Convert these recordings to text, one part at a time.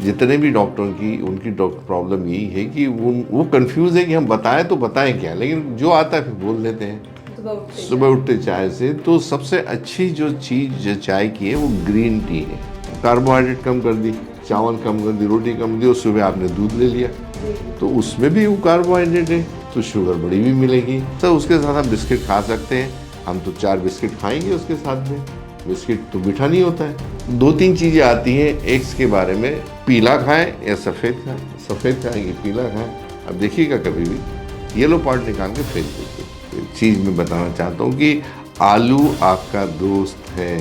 जितने भी डॉक्टरों की उनकी डॉक्टर प्रॉब्लम यही है कि वो कंफ्यूज है कि हम बताएं तो बताएं क्या, लेकिन जो आता है फिर बोल देते हैं सुबह उठते चाय से। तो सबसे अच्छी जो चीज़ चाय की है वो ग्रीन टी है। कार्बोहाइड्रेट कम कर दी, चावल कम कर दी, रोटी कम दी, और सुबह आपने दूध ले लिया तो उसमें भी वो कार्बोहाइड्रेट है, तो शुगर बड़ी भी मिलेगी। तो उसके साथ आप बिस्किट खा सकते हैं। हम तो 4 बिस्किट खाएंगे उसके साथ में। बिस्किट तो मीठा नहीं होता है। 2-3 चीज़ें आती हैं एग्स के बारे में, पीला खाएं या सफ़ेद खाएं। सफ़ेद खाएं कि पीला खाएं, अब देखिएगा कभी भी येलो पार्ट निकाल के फेंक दीजिए। एक चीज़ मैं बताना चाहता हूँ कि आलू आपका दोस्त है।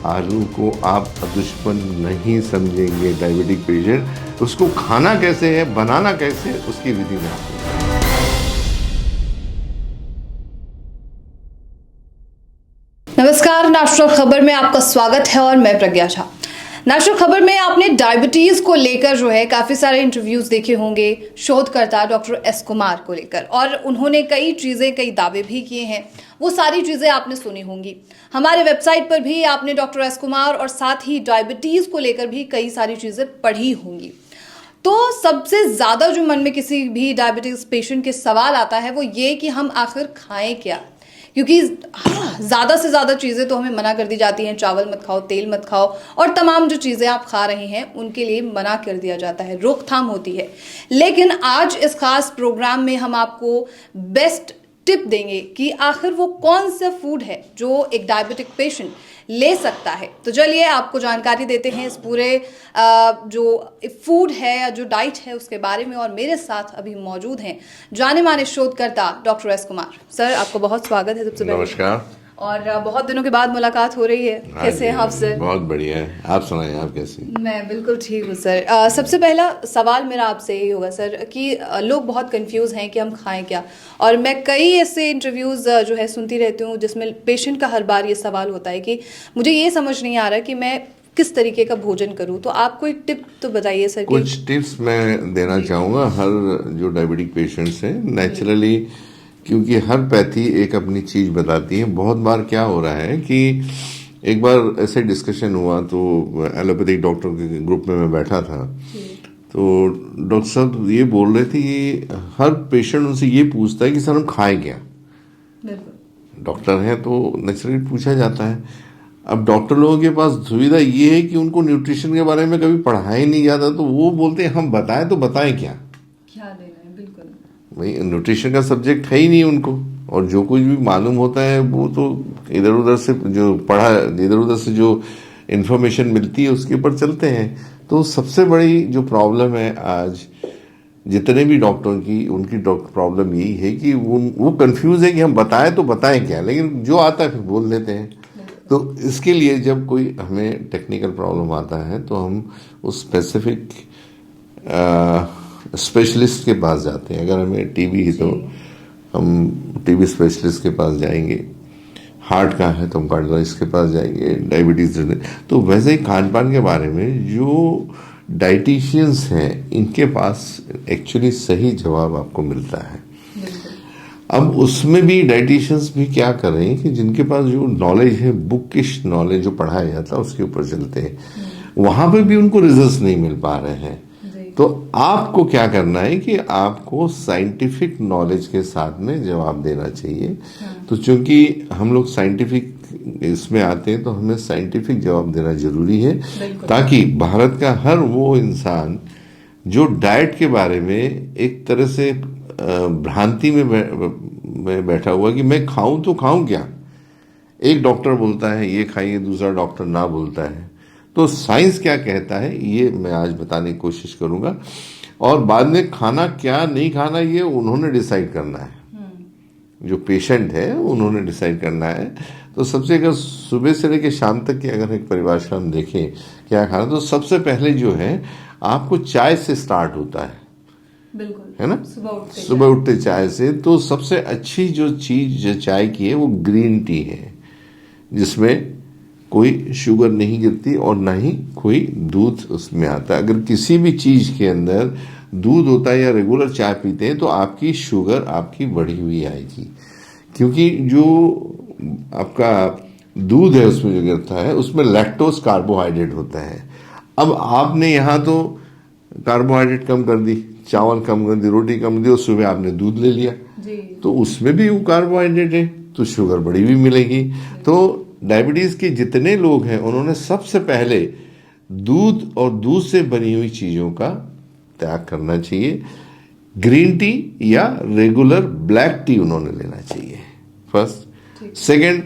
आलू को आप दुश्मन नहीं समझेंगे। डायबिटिक पेशेंट, उसको खाना कैसे है, बनाना कैसे है, उसकी विधि में आपको। नमस्कार, नेशनल खबर में आपका स्वागत है और मैं प्रज्ञा झा। नेशनल खबर में आपने डायबिटीज को लेकर जो है काफी सारे इंटरव्यूज देखे होंगे शोधकर्ता डॉक्टर एस कुमार को लेकर, और उन्होंने कई दावे भी किए हैं। वो सारी चीजें आपने सुनी होंगी। हमारे वेबसाइट पर भी आपने डॉक्टर एस कुमार और साथ ही डायबिटीज को लेकर भी कई सारी चीजें पढ़ी होंगी। तो सबसे ज्यादा जो मन में किसी भी डायबिटीज पेशेंट के सवाल आता है वो ये कि हम आखिर खाएं क्या, क्योंकि ज़्यादा से ज़्यादा चीज़ें तो हमें मना कर दी जाती हैं। चावल मत खाओ, तेल मत खाओ, और तमाम जो चीज़ें आप खा रहे हैं उनके लिए मना कर दिया जाता है, रोकथाम होती है। लेकिन आज इस खास प्रोग्राम में हम आपको बेस्ट टिप देंगे कि आखिर वो कौन सा फूड है जो एक डायबिटिक पेशेंट ले सकता है। तो चलिए आपको जानकारी देते हैं इस पूरे जो फूड है या जो डाइट है उसके बारे में। और मेरे साथ अभी मौजूद हैं जाने माने शोधकर्ता डॉक्टर एस कुमार। सर, आपको बहुत स्वागत है सबसे पहले। नमस्कार। और बहुत दिनों के बाद मुलाकात हो रही है। कैसे हैं आप सर? बहुत बढ़िया है, आप सुनाइए, आप कैसे? मैं बिल्कुल ठीक हूँ सर। सबसे पहला सवाल मेरा आपसे यही होगा सर कि लोग बहुत कंफ्यूज हैं कि हम खाएं क्या। और मैं कई ऐसे इंटरव्यूज़ जो है सुनती रहती हूँ जिसमें पेशेंट का हर बार ये सवाल होता है कि मुझे ये समझ नहीं आ रहा कि मैं किस तरीके का भोजन करूँ। तो आप कोई टिप तो बताइए सर। कुछ टिप्स मैं देना चाहूँगा। हर जो डायबिटिक पेशेंट्स हैं नेचुरली, क्योंकि हर पैथी एक अपनी चीज़ बताती है। बहुत बार क्या हो रहा है कि एक बार ऐसे डिस्कशन हुआ तो एलोपैथिक डॉक्टर के ग्रुप में मैं बैठा था, तो डॉक्टर साहब ये बोल रहे थे कि हर पेशेंट उनसे ये पूछता है कि सर हम खाएं क्या। डॉक्टर हैं तो नेचुरली पूछा जाता है। अब डॉक्टर लोगों के पास सुविधा ये है कि उनको न्यूट्रिशन के बारे में कभी पढ़ाया ही नहीं जाता, तो वो बोलते हैं हम बताएं तो बताएं क्या लेना है। बिल्कुल भाई, न्यूट्रिशन का सब्जेक्ट है ही नहीं उनको, और जो कुछ भी मालूम होता है वो तो इधर उधर से जो इन्फॉर्मेशन मिलती है उसके ऊपर चलते हैं। तो सबसे बड़ी जो प्रॉब्लम है आज जितने भी डॉक्टरों की उनकी डॉक्टर प्रॉब्लम यही है कि वो कंफ्यूज है कि हम बताएं तो बताएं क्या, लेकिन जो आता है फिर बोल देते हैं। तो इसके लिए जब कोई हमें टेक्निकल प्रॉब्लम आता है तो हम उस स्पेसिफिक स्पेशलिस्ट के पास जाते हैं। अगर हमें टीबी है तो हम टीबी स्पेशलिस्ट के पास जाएंगे, हार्ट का है तो हम कार्डियोलॉजिस्ट के पास जाएंगे, डायबिटीज। तो वैसे ही खान पान के बारे में जो डाइटिशियंस हैं इनके पास एक्चुअली सही जवाब आपको मिलता है। अब उसमें भी डाइटिशियंस भी क्या कर रहे हैं कि जिनके पास जो नॉलेज है, बुकिश नॉलेज जो पढ़ाया जाता है उसके ऊपर चलते हैं, वहां पर भी उनको रिजल्ट्स नहीं मिल पा रहे हैं। तो आपको क्या करना है कि आपको साइंटिफिक नॉलेज के साथ में जवाब देना चाहिए। तो चूंकि हम लोग साइंटिफिक इसमें आते हैं तो हमें साइंटिफिक जवाब देना जरूरी है, ताकि भारत का हर वो इंसान जो डाइट के बारे में एक तरह से भ्रांति में बैठा हुआ कि मैं खाऊं तो खाऊं क्या। एक डॉक्टर बोलता है ये खाइए, दूसरा डॉक्टर ना बोलता है। तो साइंस क्या कहता है ये मैं आज बताने की कोशिश करूंगा, और बाद में खाना क्या नहीं खाना ये उन्होंने डिसाइड करना है। जो पेशेंट है उन्होंने डिसाइड करना है। तो सबसे अगर सुबह से लेकर शाम तक की अगर एक परिभाषा हम देखें क्या खाना, तो सबसे पहले जो है आपको चाय से स्टार्ट होता है। बिल्कुल, है ना, सुबह उठते चाय से। तो सबसे अच्छी जो चीज चाय की है वो ग्रीन टी है, जिसमें कोई शुगर नहीं गिरती और ना ही कोई दूध उसमें आता है। अगर किसी भी चीज के अंदर दूध होता है या रेगुलर चाय पीते हैं तो आपकी शुगर आपकी बढ़ी हुई आएगी, क्योंकि जो आपका दूध है उसमें जो गिरता है उसमें लैक्टोज कार्बोहाइड्रेट होता है। अब आपने यहाँ तो कार्बोहाइड्रेट कम कर दी, चावल कम कर दी, रोटी कम कर दी, और सुबह आपने दूध ले लिया तो उसमें भी वो कार्बोहाइड्रेट है, तो शुगर बड़ी भी मिलेगी। तो डायबिटीज के जितने लोग हैं उन्होंने सबसे पहले दूध और दूध से बनी हुई चीजों का त्याग करना चाहिए। ग्रीन टी या रेगुलर ब्लैक टी उन्होंने लेना चाहिए फर्स्ट। सेकंड,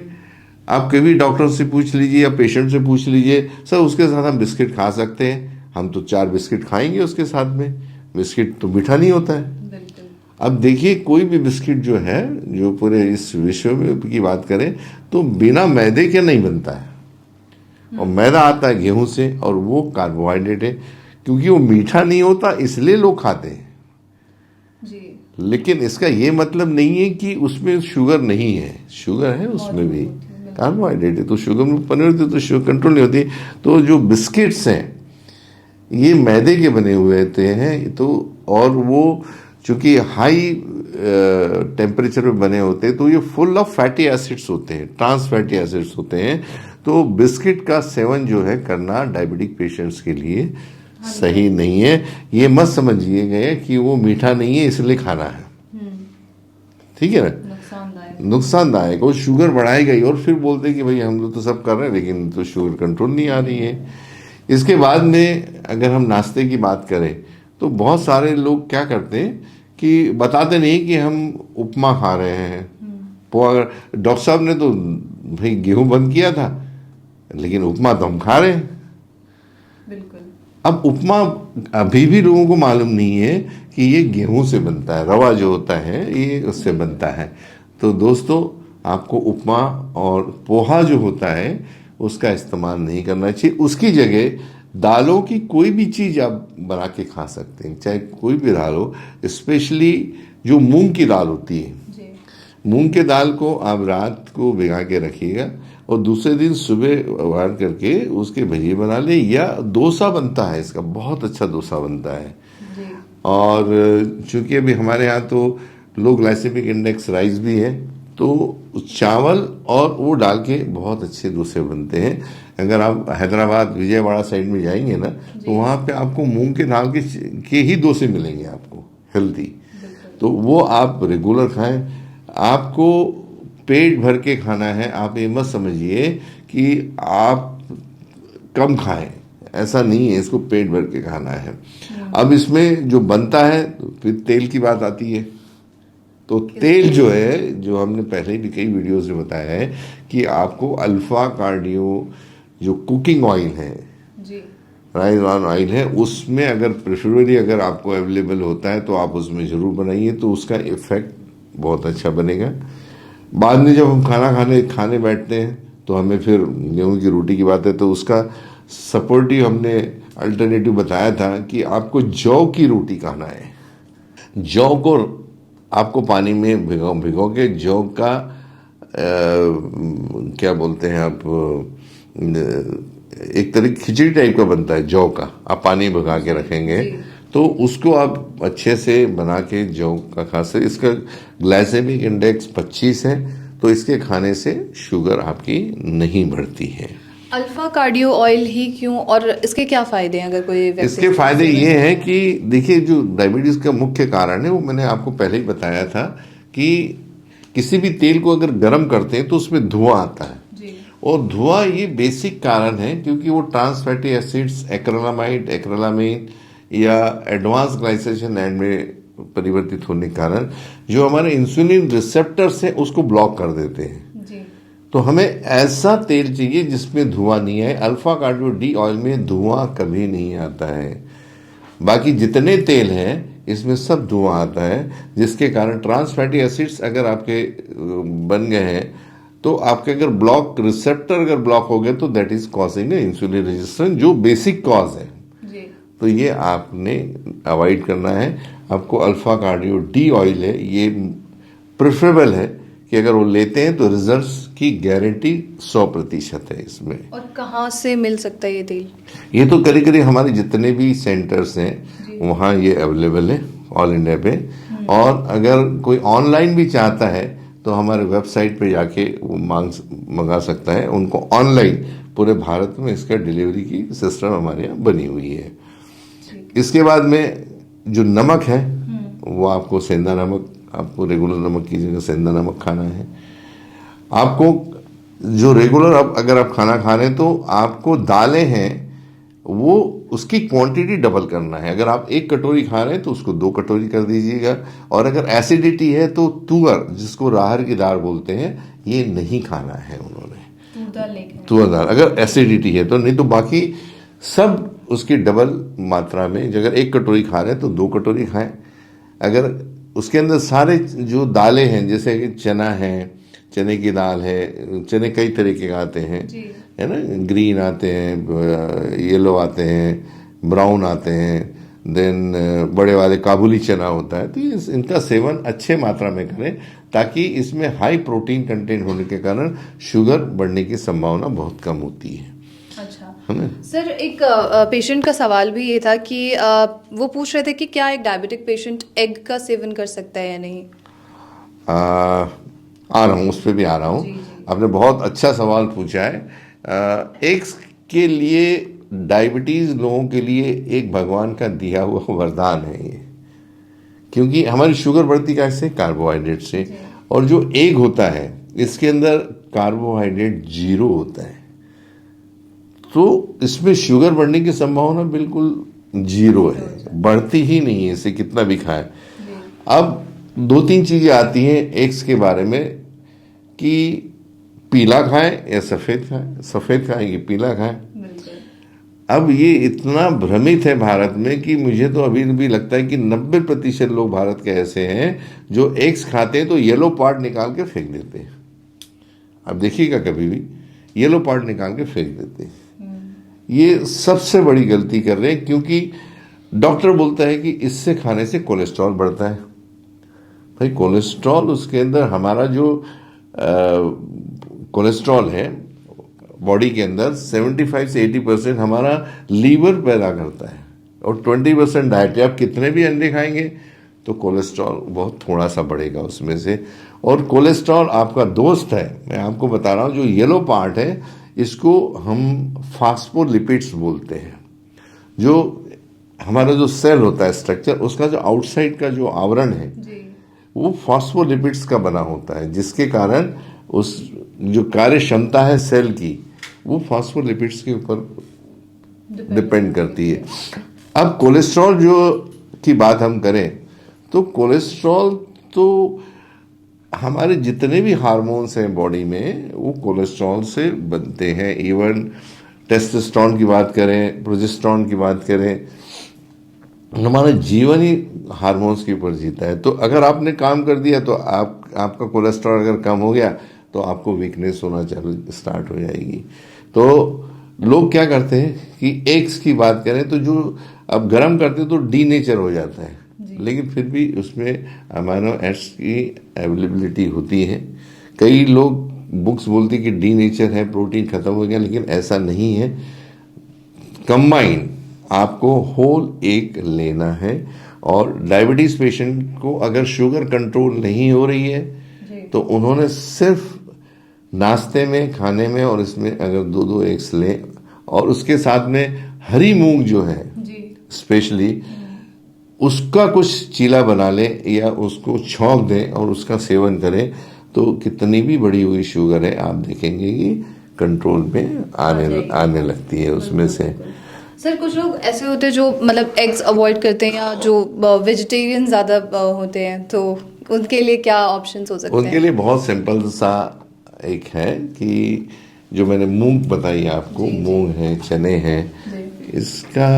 आप कभी डॉक्टर से पूछ लीजिए या पेशेंट से पूछ लीजिए, सर उसके साथ हम बिस्किट खा सकते हैं? हम तो 4 बिस्किट खाएंगे उसके साथ में, बिस्किट तो मीठा नहीं होता है। अब देखिए, कोई भी बिस्किट जो है, जो पूरे इस विश्व में की बात करें तो बिना मैदे के नहीं बनता है, और मैदा आता है गेहूं से, और वो कार्बोहाइड्रेट है। क्योंकि वो मीठा नहीं होता इसलिए लोग खाते हैं जी। लेकिन इसका ये मतलब नहीं है कि उसमें शुगर नहीं है, शुगर है उसमें भी, कार्बोहाइड्रेट है। तो शुगर में परिवर्तित, तो शुगर कंट्रोल नहीं होती। तो जो बिस्किट्स हैं ये मैदे के बने हुए होते हैं, तो और वो चूंकि हाई टेम्परेचर में बने होते हैं तो ये फुल ऑफ फैटी एसिड्स होते हैं, ट्रांस फैटी एसिड्स होते हैं। तो बिस्किट का सेवन जो है करना डायबिटिक पेशेंट्स के लिए सही नहीं है। ये मत समझिए गए कि वो मीठा नहीं है इसलिए खाना है, ठीक है ना, नुकसानदायक, वो शुगर बढ़ाएगा ही। और फिर बोलते हैं कि भाई हम लोग तो सब कर रहे हैं लेकिन तो शुगर कंट्रोल नहीं आ रही है। इसके बाद में अगर हम नाश्ते की बात करें तो बहुत सारे लोग क्या करते हैं कि बताते नहीं कि हम उपमा खा रहे हैं, पोहा। डॉक्टर साहब ने तो भाई गेहूं बंद किया था, लेकिन उपमा तो हम खा रहे हैं। बिल्कुल। अब उपमा अभी भी लोगों को मालूम नहीं है कि ये गेहूं से बनता है, रवा जो होता है ये उससे बनता है। तो दोस्तों, आपको उपमा और पोहा जो होता है उसका इस्तेमाल नहीं करना चाहिए। उसकी जगह दालों की कोई भी चीज आप बना के खा सकते हैं, चाहे कोई भी दाल हो, स्पेशली जो मूंग की दाल होती है। मूंग के दाल को आप रात को भिगा के रखिएगा और दूसरे दिन सुबह उबाल करके उसके भजिए बना ले, या डोसा बनता है इसका, बहुत अच्छा डोसा बनता है। और चूंकि अभी हमारे यहाँ तो लो ग्लाइसेमिक इंडेक्स राइस भी है, तो चावल और वो डाल के बहुत अच्छे डोसे बनते हैं। अगर आप हैदराबाद विजयवाड़ा साइड में जाएंगे ना तो वहाँ पे आपको मूंग के दाल के ही डोसे मिलेंगे आपको, हेल्दी। तो वो आप रेगुलर खाएं। आपको पेट भर के खाना है, आप ये मत समझिए कि आप कम खाएं, ऐसा नहीं है, इसको पेट भर के खाना है। अब इसमें जो बनता है तो फिर तेल की बात आती है। तो तेल जो है, जो हमने पहले भी कई वीडियोस में बताया है कि आपको अल्फा कार्डियो जो कुकिंग ऑयल है, राइस ब्रान ऑयल है, उसमें अगर प्रेफरेबली अगर आपको अवेलेबल होता है तो आप उसमें जरूर बनाइए, तो उसका इफेक्ट बहुत अच्छा बनेगा। बाद में जब हम खाने बैठते हैं तो हमें फिर गेहूं की रोटी की बात है, तो उसका सपोर्टिव हमने अल्टरनेटिव बताया था कि आपको जौ की रोटी खाना है। जौ को आपको पानी में भिगो के, जौ का क्या बोलते हैं आप, एक तरह खिचड़ी टाइप का बनता है जौ का, आप पानी भिगा के रखेंगे तो उसको आप अच्छे से बना के जौ का खा सकते। इसका ग्लाइसेमिक इंडेक्स 25 है, तो इसके खाने से शुगर आपकी नहीं बढ़ती है। अल्फा कार्डियो ऑयल ही क्यों, और इसके क्या फायदे हैं? अगर कोई इसके फायदे ये हैं कि देखिए, जो डायबिटीज का मुख्य कारण है वो मैंने आपको पहले ही बताया था कि किसी भी तेल को अगर गर्म करते हैं तो उसमें धुआं आता है जी। और धुआं ये बेसिक कारण है क्योंकि वो ट्रांस फैटी एसिड्स एक्रिलामाइड, एक्रिलामीन या एडवांस ग्लाइसेशन एंड में परिवर्तित होने के कारण जो हमारे इंसुलिन रिसेप्टर्स हैं उसको ब्लॉक कर देते हैं जी। तो हमें ऐसा तेल चाहिए जिसमें धुआं नहीं है। अल्फा कार्डियो डी ऑयल में धुआं कभी नहीं आता है। बाकी जितने तेल हैं इसमें सब धुआं आता है, जिसके कारण ट्रांस फैटी एसिड्स अगर आपके बन गए हैं तो आपके अगर रिसेप्टर अगर ब्लॉक हो गए तो that is causing insulin resistance, जो बेसिक कॉज है। तो ये आपने अवॉइड करना है। आपको अल्फा कार्डियो डी ऑयल है, ये प्रेफरेबल है कि अगर वो लेते हैं तो रिजल्ट्स की गारंटी 100% है इसमें। और कहाँ से मिल सकता है ये तेल? ये तो करीब करीब हमारे जितने भी सेंटर्स हैं वहाँ ये अवेलेबल है ऑल इंडिया पे। और अगर कोई ऑनलाइन भी चाहता है तो हमारे वेबसाइट पे जाके वो मंगा सकता है। उनको ऑनलाइन पूरे भारत में इसका डिलीवरी की सिस्टम हमारे यहाँ बनी हुई है। इसके बाद में जो नमक है वो आपको सेंधा नमक, आपको रेगुलर नमक की जगह सेंधा नमक खाना है। आपको जो रेगुलर अगर आप खाना खा रहे हैं तो आपको दालें हैं वो उसकी क्वांटिटी डबल करना है। अगर आप 1 कटोरी खा रहे हैं तो उसको 2 कटोरी कर दीजिएगा। और अगर एसिडिटी है तो तुअर, जिसको राहर की दाल बोलते हैं, ये नहीं खाना है उन्होंने, तुअर दाल अगर एसिडिटी है तो। नहीं तो बाकी सब उसकी डबल मात्रा में, अगर 1 कटोरी खा रहे हैं तो 2 कटोरी खाएं। अगर उसके अंदर सारे जो दालें हैं, जैसे कि चना है, चने की दाल है, चने कई तरीके के आते हैं, है ना, ग्रीन आते हैं, येलो आते हैं, ब्राउन आते हैं, देन बड़े वाले काबुली चना होता है। तो इनका सेवन अच्छे मात्रा में करें, ताकि इसमें हाई प्रोटीन कंटेंट होने के कारण शुगर बढ़ने की संभावना बहुत कम होती है। अच्छा सर, एक पेशेंट का सवाल भी ये था कि वो पूछ रहे थे कि क्या एक डायबिटिक पेशेंट एग का सेवन कर सकता है या नहीं। आ रहा हूँ, उस पर भी आ रहा हूँ। आपने बहुत अच्छा सवाल पूछा है। एग्स के लिए, डायबिटीज लोगों के लिए एक भगवान का दिया हुआ वरदान है ये, क्योंकि हमारी शुगर बढ़ती कैसे? कार्बोहाइड्रेट से। और जो एग होता है इसके अंदर कार्बोहाइड्रेट 0 होता है, तो इसमें शुगर बढ़ने की संभावना बिल्कुल 0 है, बढ़ती ही नहीं है, इसे कितना भी खाएं। अब 2-3 चीजें आती हैं एग्स के बारे में कि पीला खाएं या सफेद खाएं, सफेद खाएं कि पीला खाएं। अब ये इतना भ्रमित है भारत में कि मुझे तो अभी भी लगता है कि 90% लोग भारत के ऐसे हैं जो एग्स खाते हैं तो येलो पार्ट निकाल के फेंक देते हैं। अब देखिएगा कभी भी येलो पार्ट निकाल के फेंक देते हैं। ये सबसे बड़ी गलती कर रहे हैं, क्योंकि डॉक्टर बोलता है कि इससे खाने से कोलेस्ट्रॉल बढ़ता है। भाई कोलेस्ट्रॉल, उसके अंदर हमारा जो कोलेस्ट्रॉल है बॉडी के अंदर 75 से 80% हमारा लीवर पैदा करता है, और 20% डाइट। आप कितने भी अंडे खाएंगे तो कोलेस्ट्रॉल बहुत थोड़ा सा बढ़ेगा उसमें से। और कोलेस्ट्रॉल आपका दोस्त है, मैं आपको बता रहा हूँ। जो येलो पार्ट है इसको हम फास्फोलिपिड्स बोलते हैं। जो हमारा जो सेल होता है स्ट्रक्चर, उसका जो आउटसाइड का जो आवरण है वो फास्फोलिपिड्स का बना होता है, जिसके कारण उस जो कार्य क्षमता है सेल की वो फास्फोलिपिड्स के ऊपर डिपेंड करती है। अब कोलेस्ट्रॉल जो की बात हम करें तो कोलेस्ट्रॉल तो हमारे जितने भी हार्मोन्स हैं बॉडी में वो कोलेस्ट्रॉल से बनते हैं। इवन टेस्टोस्टेरोन की बात करें, प्रोजेस्टेरोन की बात करें, हमारा जीवन ही हार्मोन्स के ऊपर जीता है। तो अगर आपने काम कर दिया तो आपका कोलेस्ट्रॉल अगर कम हो गया तो आपको वीकनेस होना स्टार्ट हो जाएगी। तो लोग क्या करते हैं कि एग्स की बात करें तो जो अब गर्म करते हैं तो डीनेचर हो जाता है, लेकिन फिर भी उसमें अमाइनो एसिड्स की अवेलेबिलिटी होती है। कई लोग बुक्स बोलती कि डीनेचर है, प्रोटीन खत्म हो गया, लेकिन ऐसा नहीं है। कंबाइन आपको होल एग लेना है। और डायबिटीज पेशेंट को अगर शुगर कंट्रोल नहीं हो रही है तो उन्होंने सिर्फ नाश्ते में, खाने में और इसमें अगर 2-2 एग्स लें, और उसके साथ में हरी मूंग जो है स्पेशली उसका कुछ चीला बना लें या उसको छौंक दें और उसका सेवन करें, तो कितनी भी बड़ी हुई शुगर है आप देखेंगे कि कंट्रोल में आने लगती है उसमें से। सर कुछ लोग ऐसे होते हैं जो मतलब एग्स अवॉइड करते हैं या जो वेजिटेरियन ज़्यादा होते हैं, तो उनके लिए क्या ऑप्शंस हो सकते हैं? उनके लिए बहुत सिंपल सा एक है कि जो मैंने मूंग बताई आपको, मूंग है, चने हैं, इसका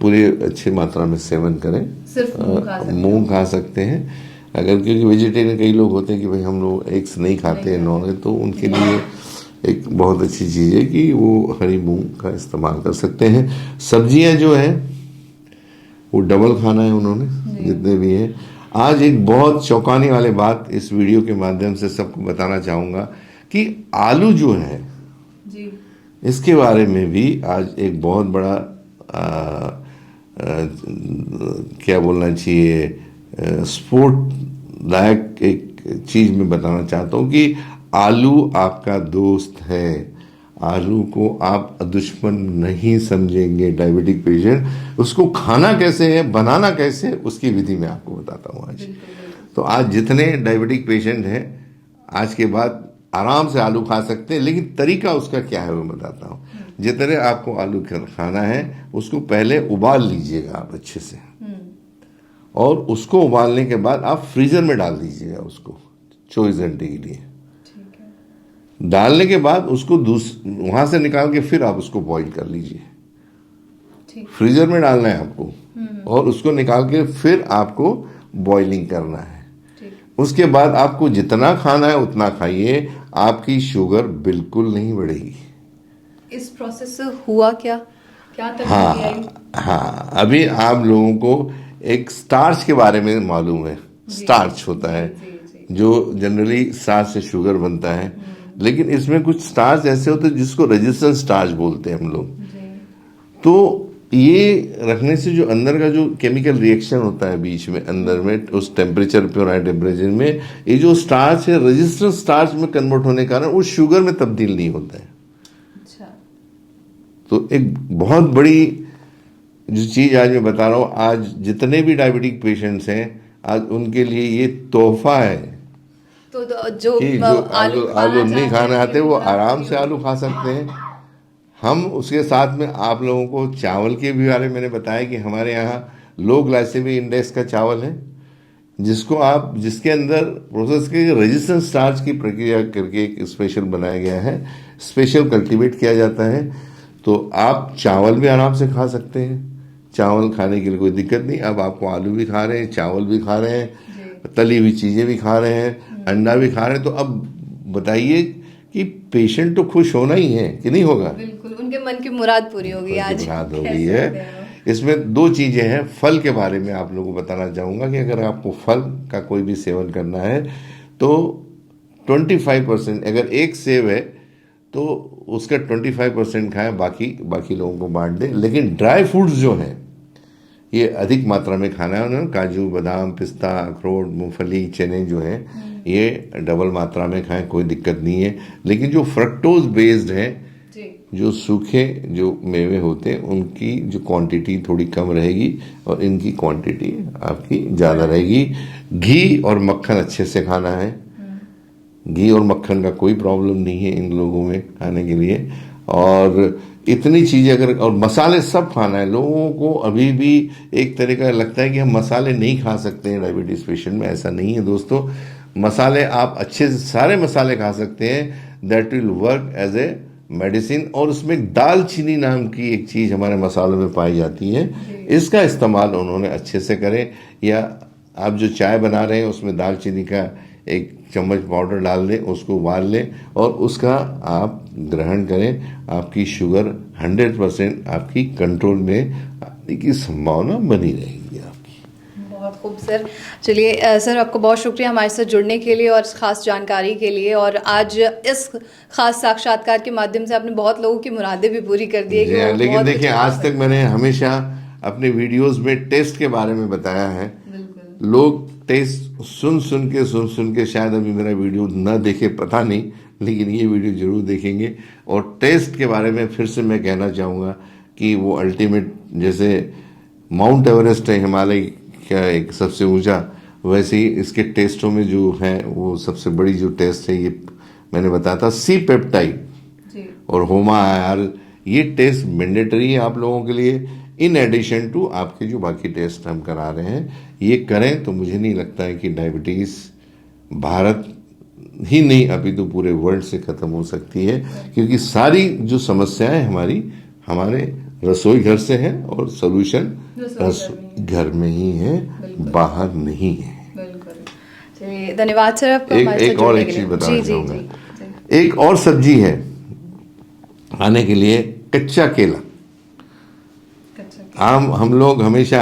पूरे अच्छे मात्रा में सेवन करें। सिर्फ मूंग खा सकते हैं अगर, क्योंकि वेजिटेरियन कई लोग होते हैं कि भाई हम लोग एग्स नहीं खाते हैं नॉन, तो उनके लिए एक बहुत अच्छी चीज़ है कि वो हरी मूंग का इस्तेमाल कर सकते हैं। सब्जियां जो है वो डबल खाना है उन्होंने, जितने भी हैं। आज एक बहुत चौंकाने वाली बात इस वीडियो के माध्यम से सबको बताना चाहूँगा कि आलू जो है इसके बारे में भी आज एक बहुत बड़ा क्या बोलना चाहिए, स्पोर्ट लायक एक चीज़ में बताना चाहता हूँ कि आलू आपका दोस्त है। आलू को आप दुश्मन नहीं समझेंगे डायबिटिक पेशेंट। उसको खाना कैसे है, बनाना कैसे है, उसकी विधि मैं आपको बताता हूँ आज। तो आज जितने डायबिटिक पेशेंट हैं आज के बाद आराम से आलू खा सकते हैं, लेकिन तरीका उसका क्या है वो बताता हूँ। जितने आपको आलू खाना है उसको पहले उबाल लीजिएगा आप अच्छे से, और उसको उबालने के बाद आप फ्रीजर में डाल दीजिएगा उसको 24 घंटे के लिए। डालने के बाद उसको वहां से निकाल के फिर आप उसको बॉईल कर लीजिए। फ्रीजर में डालना है आपको, और उसको निकाल के फिर आपको बॉइलिंग करना है। उसके बाद आपको जितना खाना है उतना खाइए, आपकी शुगर बिल्कुल नहीं बढ़ेगी। इस प्रोसेस से हुआ क्या तकलीफ आई? हाँ, अभी आप लोगों को एक स्टार्च के बारे में मालूम है। स्टार्च होता है जो जनरली स्टार्च से शुगर बनता है, लेकिन इसमें कुछ स्टार्च ऐसे होते हैं जिसको रेजिस्टेंस स्टार्च बोलते हैं हम लोग। तो ये रखने से जो अंदर का जो केमिकल रिएक्शन होता है बीच में अंदर में उस टेम्परेचर पे और हाई टेम्परेचर में, ये जो स्टार्च है रेजिस्टेंस स्टार्च में कन्वर्ट होने के कारण वो शुगर में तब्दील नहीं होता है। अच्छा। तो एक बहुत बड़ी जो चीज आज मैं बता रहा हूँ, आज जितने भी डायबिटिक पेशेंट्स हैं आज उनके लिए ये तोहफा है। तो जो आलू नहीं खाना आते वो आराम से आलू खा सकते हैं। हम उसके साथ में आप लोगों को चावल के भी बारे में मैंने बताया कि हमारे यहाँ लो ग्लाइसेमिक इंडेक्स का चावल है, जिसके अंदर प्रोसेस के रेजिस्टेंस स्टार्च की प्रक्रिया करके एक स्पेशल बनाया गया है, स्पेशल कल्टीवेट किया जाता है। तो आप चावल भी आराम से खा सकते हैं, चावल खाने के लिए कोई दिक्कत नहीं। अब आपको आलू भी खा रहे हैं, चावल भी खा रहे हैं, तली हुई चीजें भी खा रहे हैं, अंडा भी खा रहे हैं। तो अब बताइए कि पेशेंट तो खुश होना ही है कि नहीं होगा? बिल्कुल, उनके मन की मुराद पूरी होगी आज। मुराद हो गई है। इसमें दो चीजें हैं। फल के बारे में आप लोगों को बताना चाहूंगा कि अगर आपको फल का कोई भी सेवन करना है तो 25%, अगर एक सेब है तो उसका 25% खाएं, बाकी लोगों को बांट दें। लेकिन ड्राई फ्रूट्स जो हैं ये अधिक मात्रा में खाना है उन्होंने। काजू, बादाम, पिस्ता, अखरोट, मूंगफली, चने जो हैं ये डबल मात्रा में खाएं, कोई दिक्कत नहीं है। लेकिन जो फ्रक्टोज बेस्ड है, जो सूखे जो मेवे होते हैं उनकी जो क्वांटिटी थोड़ी कम रहेगी और इनकी क्वांटिटी आपकी ज़्यादा रहेगी। घी और मक्खन अच्छे से खाना है। घी और मक्खन का कोई प्रॉब्लम नहीं है इन लोगों में खाने के लिए। और इतनी चीजें अगर, और मसाले सब खाना है। लोगों को अभी भी एक तरह का लगता है कि हम मसाले नहीं खा सकते हैं डायबिटीज पेशेंट में। ऐसा नहीं है दोस्तों, मसाले आप अच्छे से सारे मसाले खा सकते हैं। That will work as a medicine. और उसमें दालचीनी नाम की एक चीज हमारे मसालों में पाई जाती है, इसका इस्तेमाल उन्होंने अच्छे से करें। या आप जो चाय बना रहे हैं उसमें दालचीनी का 1 चम्मच पाउडर डाल दें, उसको उबाल लें और उसका आप ग्रहण करें। आपकी शुगर 100% आपकी कंट्रोल में आने की संभावना बनी रहेगी आपकी। बहुत खूब सर। चलिए सर, आपको बहुत शुक्रिया हमारे साथ जुड़ने के लिए और इस खास जानकारी के लिए। और आज इस खास साक्षात्कार के माध्यम से आपने बहुत लोगों की मुरादें भी पूरी कर दी है। लेकिन देखिए, आज तक मैंने हमेशा अपने वीडियोस में टेस्ट के बारे में बताया है। लोग टेस्ट सुन के शायद अभी मेरा वीडियो न देखे, पता नहीं, लेकिन ये वीडियो जरूर देखेंगे। और टेस्ट के बारे में फिर से मैं कहना चाहूँगा कि वो अल्टीमेट, जैसे माउंट एवरेस्ट है हिमालय का एक सबसे ऊंचा, वैसे ही इसके टेस्टों में जो है वो सबसे बड़ी जो टेस्ट है, ये मैंने बताया था सी पेप्टाइड और होमा IR। ये टेस्ट मैंडेटरी है आप लोगों के लिए, इन एडिशन टू आपके जो बाकी टेस्ट हम करा रहे हैं। ये करें तो मुझे नहीं लगता है कि डायबिटीज भारत ही नहीं अभी तो पूरे वर्ल्ड से खत्म हो सकती है, क्योंकि सारी जो समस्याएं हमारे रसोई घर से है और सोल्यूशन घर में ही है, बाहर नहीं है। चलिए, धन्यवाद सर आपका। एक और एक चीज बताना चाहूंगा। एक और सब्जी है खाने के लिए, कच्चा केला। हम लोग हमेशा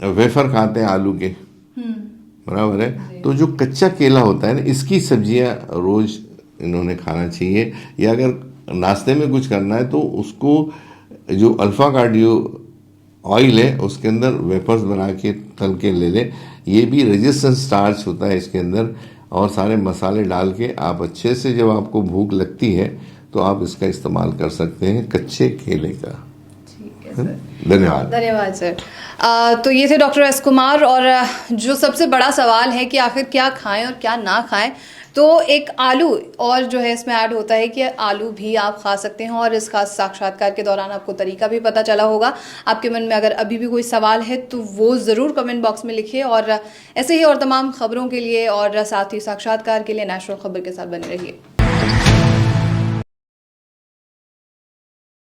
वेफर खाते हैं आलू के, बराबर है। तो जो कच्चा केला होता है ना, इसकी सब्जियां रोज इन्होंने खाना चाहिए। या अगर नाश्ते में कुछ करना है तो उसको जो अल्फा कार्डियो ऑयल है उसके अंदर वेफर्स बना के तल के ले लें। ये भी रेजिस्टेंस स्टार्च होता है इसके अंदर, और सारे मसाले डाल के आप अच्छे से, जब आपको भूख लगती है तो आप इसका इस्तेमाल कर सकते हैं, कच्चे केले का। ठीक है सर, धन्यवाद। धन्यवाद सर। तो ये थे डॉक्टर एस कुमार। और जो सबसे बड़ा सवाल है कि आखिर क्या खाएं और क्या ना खाएं, तो एक आलू और जो है इसमें ऐड होता है कि आलू भी आप खा सकते हैं, और इसका साक्षात्कार के दौरान आपको तरीका भी पता चला होगा। आपके मन में अगर अभी भी कोई सवाल है तो वो ज़रूर कमेंट बॉक्स में लिखिए, और ऐसे ही और तमाम खबरों के लिए और साथ ही साक्षात्कार के लिए नेशनल खबर के साथ बने रहिए।